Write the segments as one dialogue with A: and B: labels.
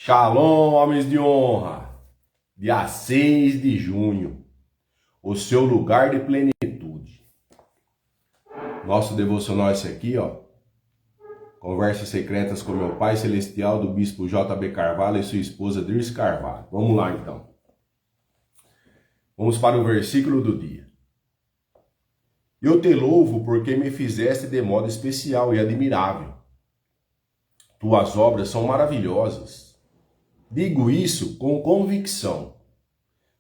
A: Shalom, homens de honra! Dia 6 de junho, o seu lugar de plenitude. Nosso devocional é esse aqui, ó. Conversas secretas com meu Pai Celestial, do Bispo J.B. Carvalho e sua esposa Dirce Carvalho. Vamos lá, então. Vamos para o versículo do dia. Eu te louvo porque me fizeste de modo especial e admirável. Tuas obras são maravilhosas. Digo isso com convicção.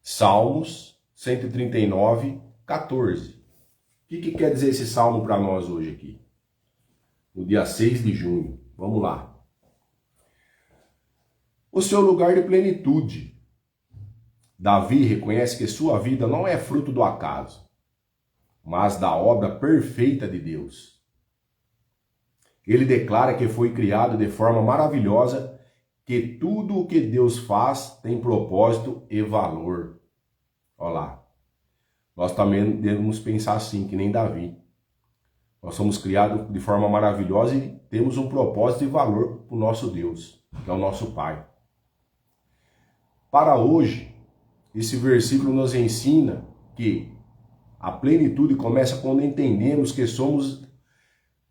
A: Salmos 139, 14. O que quer dizer esse salmo para nós hoje aqui? No dia 6 de junho. Vamos lá. O seu lugar de plenitude. Davi reconhece que sua vida não é fruto do acaso, mas da obra perfeita de Deus. Ele declara que foi criado de forma maravilhosa, que tudo o que Deus faz tem propósito e valor. Olha lá. Nós também devemos pensar assim, que nem Davi. Nós somos criados de forma maravilhosa e temos um propósito e valor para o nosso Deus, que é o nosso Pai. Para hoje, esse versículo nos ensina que a plenitude começa quando entendemos que somos...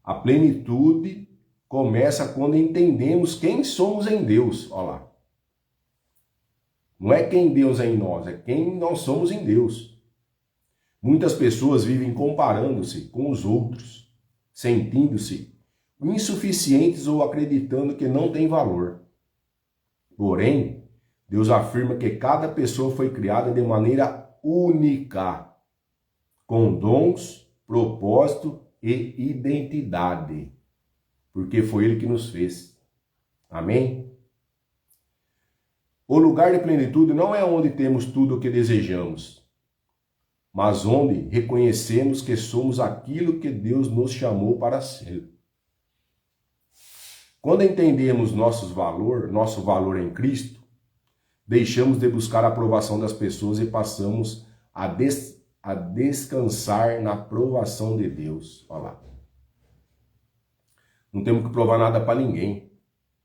A: A plenitude começa quando entendemos quem somos em Deus. Olha lá. Não é quem Deus é em nós, é quem nós somos em Deus. Muitas pessoas vivem comparando-se com os outros, sentindo-se insuficientes ou acreditando que não tem valor. Porém, Deus afirma que cada pessoa foi criada de maneira única, com dons, propósito e identidade, porque foi Ele que nos fez. Amém? O lugar de plenitude não é onde temos tudo o que desejamos, mas onde reconhecemos que somos aquilo que Deus nos chamou para ser. Quando entendemos nosso valor em Cristo, deixamos de buscar a aprovação das pessoas e passamos a descansar na aprovação de Deus. Olha lá. Não temos que provar nada para ninguém,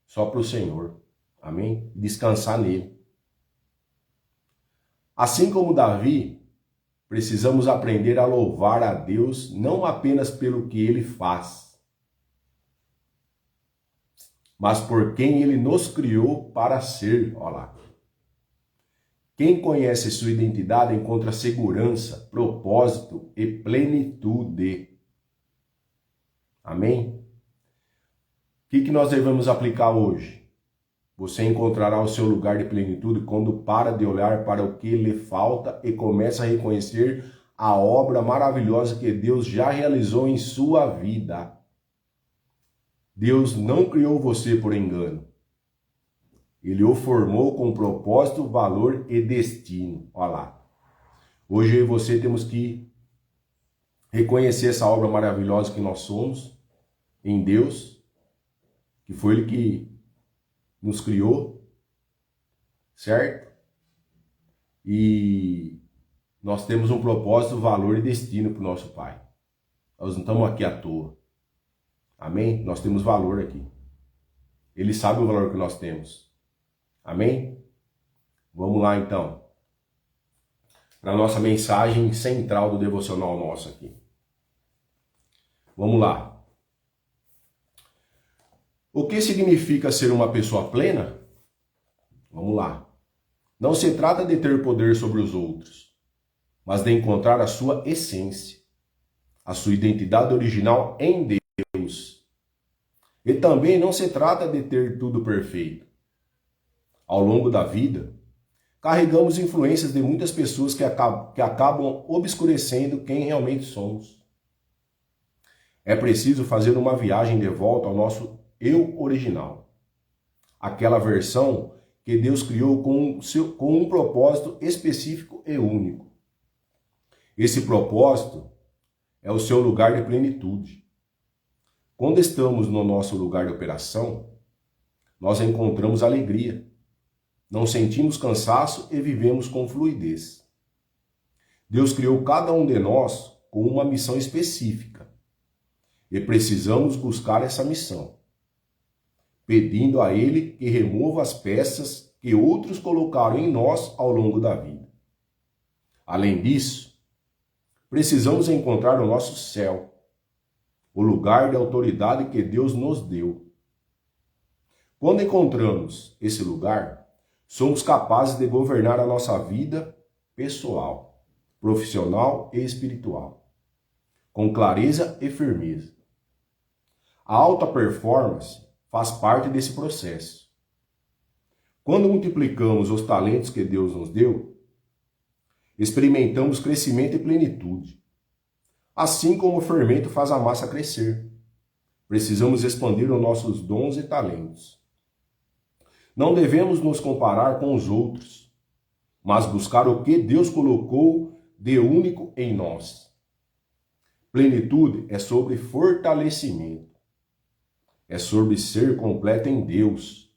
A: só para o Senhor. Amém? Descansar nele. Assim como Davi, precisamos aprender a louvar a Deus não apenas pelo que ele faz, mas por quem ele nos criou para ser. Olha lá. Quem conhece sua identidade encontra segurança, propósito e plenitude. Amém? O que nós devemos aplicar hoje? Você encontrará o seu lugar de plenitude quando para de olhar para o que lhe falta e começa a reconhecer a obra maravilhosa que Deus já realizou em sua vida. Deus não criou você por engano. Ele o formou com propósito, valor e destino. Olha lá. Hoje eu e você temos que reconhecer essa obra maravilhosa que nós somos em Deus, que foi Ele que nos criou, certo? E nós temos um propósito, valor e destino para o nosso Pai. Nós não estamos aqui à toa. Amém? Nós temos valor aqui. Ele sabe o valor que nós temos. Amém? Vamos lá então, para a nossa mensagem central do devocional nosso aqui. Vamos lá. O que significa ser uma pessoa plena? Vamos lá. Não se trata de ter poder sobre os outros, mas de encontrar a sua essência, a sua identidade original em Deus. E também não se trata de ter tudo perfeito. Ao longo da vida, carregamos influências de muitas pessoas que acabam obscurecendo quem realmente somos. É preciso fazer uma viagem de volta ao nosso eu original. Aquela versão que Deus criou com um propósito específico e único. Esse propósito é o seu lugar de plenitude. Quando estamos no nosso lugar de operação, nós encontramos alegria. Não sentimos cansaço e vivemos com fluidez. Deus criou cada um de nós com uma missão específica. E precisamos buscar essa missão. pedindo a Ele que remova as peças que outros colocaram em nós ao longo da vida. Além disso, precisamos encontrar o nosso céu, o lugar de autoridade que Deus nos deu. Quando encontramos esse lugar, somos capazes de governar a nossa vida pessoal, profissional e espiritual, com clareza e firmeza. A alta performance faz parte desse processo. Quando multiplicamos os talentos que Deus nos deu, experimentamos crescimento e plenitude. Assim como o fermento faz a massa crescer, precisamos expandir os nossos dons e talentos. Não devemos nos comparar com os outros, mas buscar o que Deus colocou de único em nós. Plenitude é sobre fortalecimento. É sobre ser completo em Deus,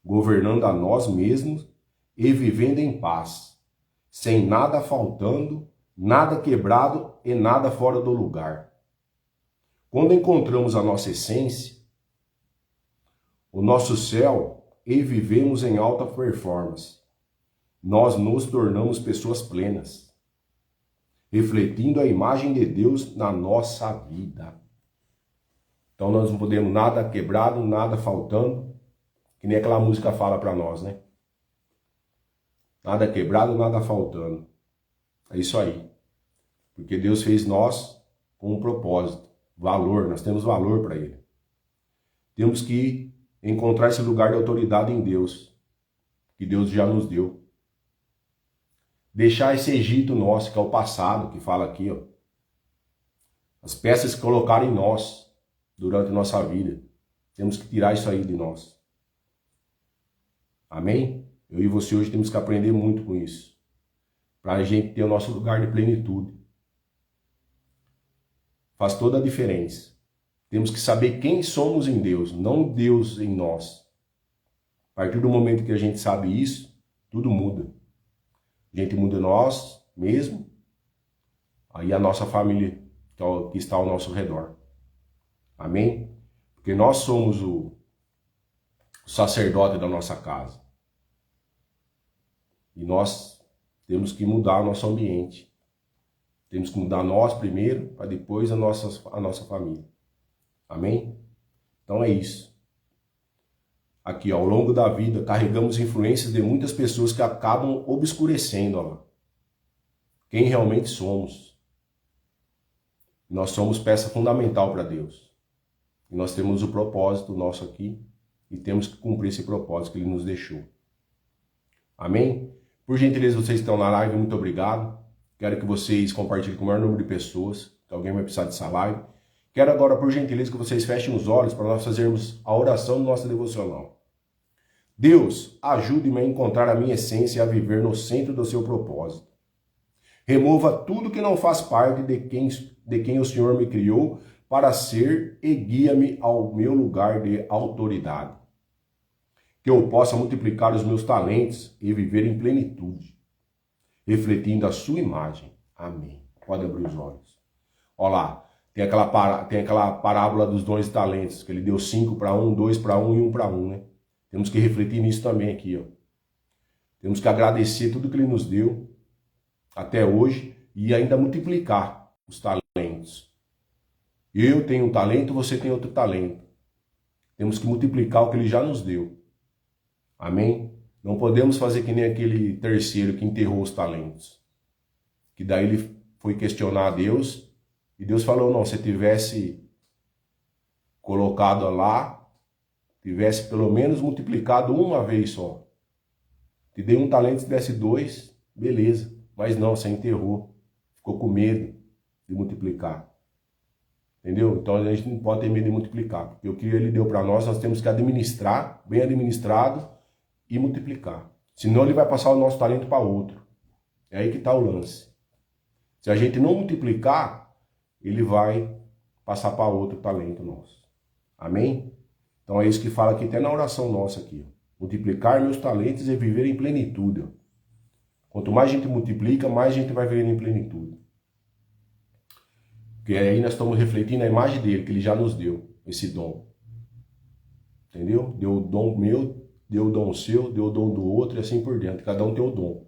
A: governando a nós mesmos e vivendo em paz, sem nada faltando, nada quebrado e nada fora do lugar. Quando encontramos a nossa essência, o nosso céu e vivemos em alta performance, nós nos tornamos pessoas plenas, refletindo a imagem de Deus na nossa vida. Então nós não podemos nada quebrado, nada faltando, que nem aquela música fala para nós, né? Nada quebrado, nada faltando. É isso aí. Porque Deus fez nós com um propósito, valor, nós temos valor para Ele. Temos que encontrar esse lugar de autoridade em Deus, que Deus já nos deu. Deixar esse Egito nosso, que é o passado, que fala aqui, ó. As peças que colocaram em nós durante nossa vida. Temos que tirar isso aí de nós. Amém? Eu e você hoje temos que aprender muito com isso, para a gente ter o nosso lugar de plenitude. Faz toda a diferença. Temos que saber quem somos em Deus, não Deus em nós. A partir do momento que a gente sabe isso, tudo muda. A gente muda nós mesmo, aí a nossa família que está ao nosso redor. Amém? Porque nós somos o sacerdote da nossa casa. E nós temos que mudar o nosso ambiente. Temos que mudar nós primeiro, para depois a nossa família. Amém? Então é isso. Aqui, ó, ao longo da vida, carregamos influências de muitas pessoas que acabam obscurecendo, ó, quem realmente somos. Nós somos peça fundamental para Deus. E nós temos o propósito nosso aqui e temos que cumprir esse propósito que Ele nos deixou. Amém? Por gentileza, vocês que estão na live, muito obrigado. Quero que vocês compartilhem com o maior número de pessoas, que alguém vai precisar dessa live. Quero agora, por gentileza, que vocês fechem os olhos para nós fazermos a oração do nosso devocional. Deus, ajude-me a encontrar a minha essência e a viver no centro do seu propósito. Remova tudo que não faz parte de quem o Senhor me criou para ser e guia-me ao meu lugar de autoridade. Que eu possa multiplicar os meus talentos e viver em plenitude, refletindo a sua imagem. Amém. Pode abrir os olhos. Olha lá, tem aquela parábola dos dons e talentos, que ele deu 5 para 1, 2 para 1 e 1 para 1, né? Temos que refletir nisso também aqui, ó. Temos que agradecer tudo que ele nos deu até hoje e ainda multiplicar os talentos. Eu tenho um talento, você tem outro talento. Temos que multiplicar o que ele já nos deu. Amém? Não podemos fazer que nem aquele terceiro que enterrou os talentos. Que daí ele foi questionar a Deus e Deus falou, não, se tivesse colocado lá, tivesse pelo menos multiplicado uma vez só. Te dei um talento, se desse 2, beleza. Mas não, você enterrou. Ficou com medo de multiplicar. Entendeu? Então a gente não pode ter medo de multiplicar. Porque o que ele deu para nós temos que administrar, bem administrado, e multiplicar. Senão ele vai passar o nosso talento para outro. É aí que está o lance. Se a gente não multiplicar, ele vai passar para outro talento nosso. Amém? Então é isso que fala aqui até na oração nossa aqui. Multiplicar meus talentos e viver em plenitude. Quanto mais a gente multiplica, mais a gente vai viver em plenitude. Porque aí nós estamos refletindo a imagem dele, que ele já nos deu, esse dom. Entendeu? Deu o dom meu, deu o dom seu, deu o dom do outro e assim por diante. Cada um tem o dom.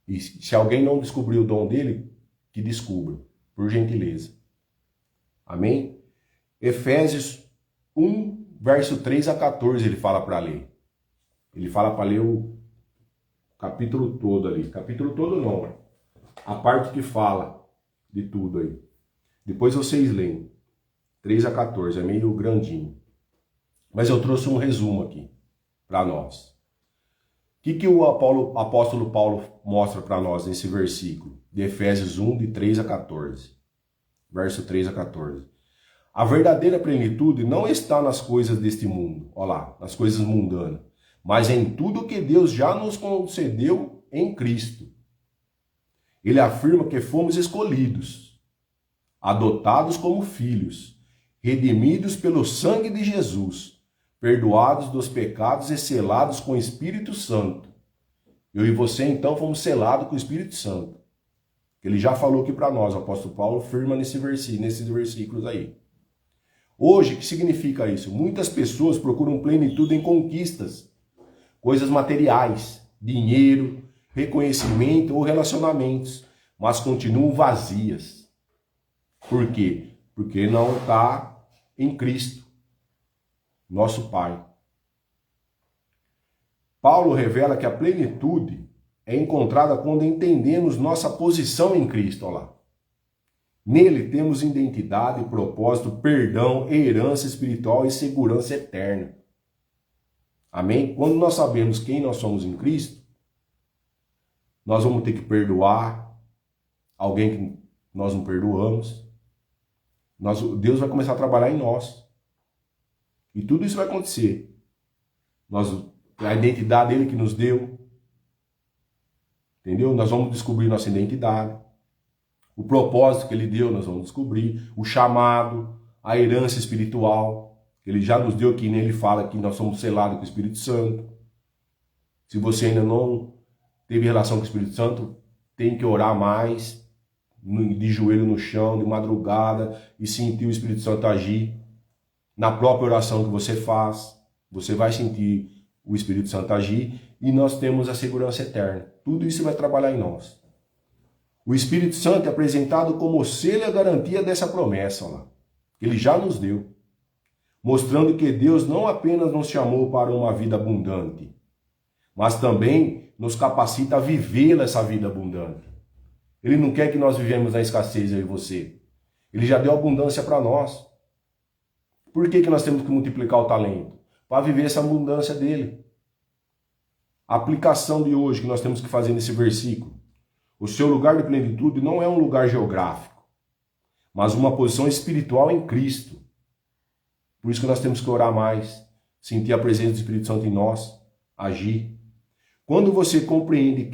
A: E se alguém não descobrir o dom dele, que descubra, por gentileza. Amém? Efésios 1, verso 3 a 14, ele fala para ler. Ele fala para ler o capítulo todo ali. Capítulo todo não, a parte que fala de tudo aí. Depois vocês leem. 3 a 14, é meio grandinho. Mas eu trouxe um resumo aqui para nós. O que o apóstolo Paulo mostra para nós nesse versículo? De Efésios 1, de 3 a 14. Verso 3 a 14. A verdadeira plenitude não está nas coisas deste mundo, olha lá, nas coisas mundanas, mas em tudo que Deus já nos concedeu em Cristo. Ele afirma que fomos escolhidos, adotados como filhos, redimidos pelo sangue de Jesus, perdoados dos pecados e selados com o Espírito Santo. Eu e você, então, fomos selados com o Espírito Santo. Ele já falou aqui para nós, o apóstolo Paulo firma nesses versículos aí. Hoje, o que significa isso? Muitas pessoas procuram plenitude em conquistas, coisas materiais, dinheiro, reconhecimento ou relacionamentos, mas continuam vazias. Por quê? Porque não está em Cristo, nosso Pai. Paulo revela que a plenitude é encontrada quando entendemos nossa posição em Cristo. Olha lá. Nele temos identidade, propósito, perdão, herança espiritual e segurança eterna. Amém? Quando nós sabemos quem nós somos em Cristo, nós vamos ter que perdoar alguém que nós não perdoamos. Deus vai começar a trabalhar em nós. E tudo isso vai acontecer. A identidade dele que nos deu. Entendeu? Nós vamos descobrir nossa identidade. O propósito que ele deu, nós vamos descobrir. O chamado, a herança espiritual, que ele já nos deu aqui, nele fala que nós somos selados com o Espírito Santo. Se você ainda não teve relação com o Espírito Santo, tem que orar mais, de joelho no chão, de madrugada, e sentir o Espírito Santo agir. Na própria oração que você faz, você vai sentir o Espírito Santo agir, e nós temos a segurança eterna. Tudo isso vai trabalhar em nós. O Espírito Santo é apresentado como o selo e a garantia dessa promessa, lá, que ele já nos deu, mostrando que Deus não apenas nos chamou para uma vida abundante, mas também nos capacita a viver essa vida abundante. Ele não quer que nós vivemos na escassez, eu e você. Ele já deu abundância para nós. Por que nós temos que multiplicar o talento? Para viver essa abundância dele. A aplicação de hoje que nós temos que fazer nesse versículo. O seu lugar de plenitude não é um lugar geográfico, mas uma posição espiritual em Cristo. Por isso que nós temos que orar mais, sentir a presença do Espírito Santo em nós, agir. Quando você compreende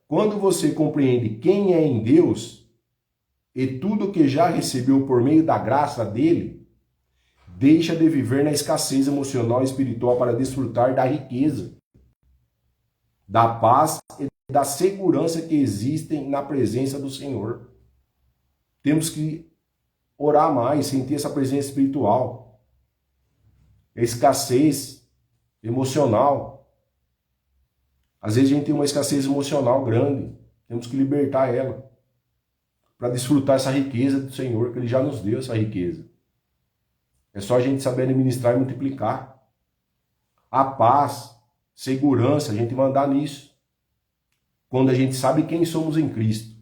A: quando você compreende quem é em Deus e tudo que já recebeu por meio da graça dele, deixa de viver na escassez emocional e espiritual para desfrutar da riqueza, da paz e da segurança que existem na presença do Senhor. Temos que orar mais, sentir essa presença espiritual. A escassez emocional. Às vezes a gente tem uma escassez emocional grande. Temos que libertar ela. Para desfrutar essa riqueza do Senhor, que Ele já nos deu essa riqueza. É só a gente saber administrar e multiplicar. A paz, segurança, a gente vai andar nisso. Quando a gente sabe quem somos em Cristo.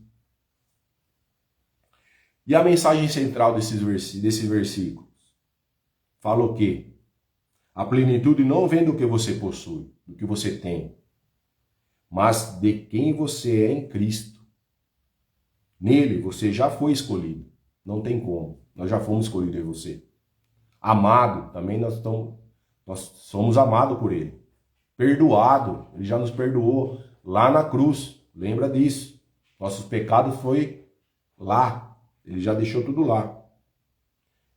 A: E a mensagem central desses versículos? Fala o quê? A plenitude não vem do que você possui, do que você tem, mas de quem você é em Cristo. Nele você já foi escolhido. Não tem como. Nós já fomos escolhidos em você. Amado, também nós somos amados por Ele. Perdoado, Ele já nos perdoou lá na cruz. Lembra disso. Nossos pecados foi lá. Ele já deixou tudo lá.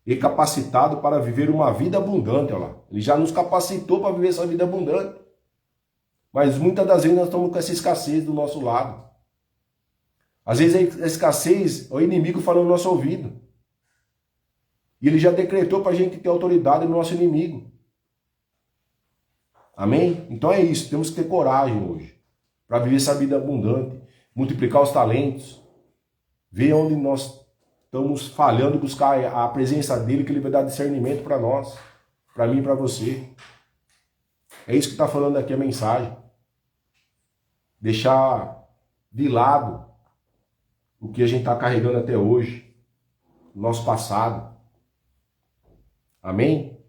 A: E capacitado para viver uma vida abundante. Olha lá. Ele já nos capacitou para viver essa vida abundante. Mas muitas das vezes nós estamos com essa escassez do nosso lado. Às vezes a escassez é o inimigo falando no nosso ouvido. E ele já decretou para a gente ter autoridade no nosso inimigo. Amém? Então é isso, temos que ter coragem hoje para viver essa vida abundante, multiplicar os talentos, ver onde nós estamos falhando, buscar a presença dele, que ele vai dar discernimento para nós, para mim e para você. É isso que está falando aqui a mensagem. Deixar de lado o que a gente está carregando até hoje, o nosso passado. Amém?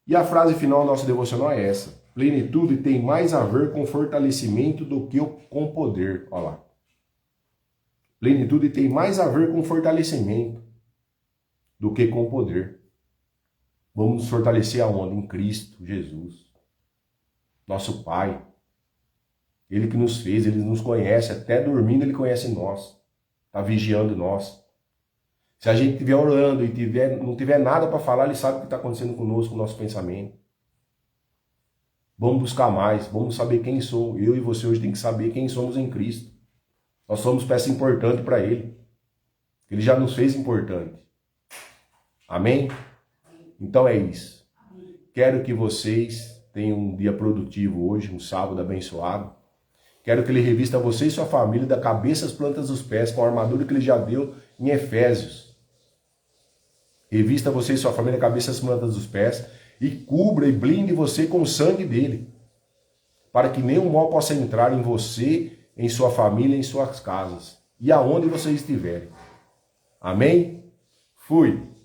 A: E a frase final do nosso devocional é essa: plenitude tem mais a ver com fortalecimento do que com poder. Olha lá. Plenitude tem mais a ver com fortalecimento do que com poder. Vamos nos fortalecer aonde? Em Cristo Jesus. Nosso Pai. Ele que nos fez, Ele nos conhece. Até dormindo Ele conhece nós. Está vigiando nós. Se a gente estiver orando e não tiver nada para falar, Ele sabe o que está acontecendo conosco, com o nosso pensamento. Vamos buscar mais. Vamos saber quem sou. Eu e você hoje tem que saber quem somos em Cristo. Nós somos peça importante para Ele. Ele já nos fez importante. Amém? Então é isso. Quero que vocês tenham um dia produtivo hoje, um sábado abençoado. Quero que Ele revista você e sua família da cabeça às plantas dos pés, com a armadura que Ele já deu em Efésios. Revista você e sua família da cabeça às plantas dos pés e cubra e blinde você com o sangue dele, para que nenhum mal possa entrar em você, em sua família, em suas casas e aonde vocês estiverem. Amém? Fui!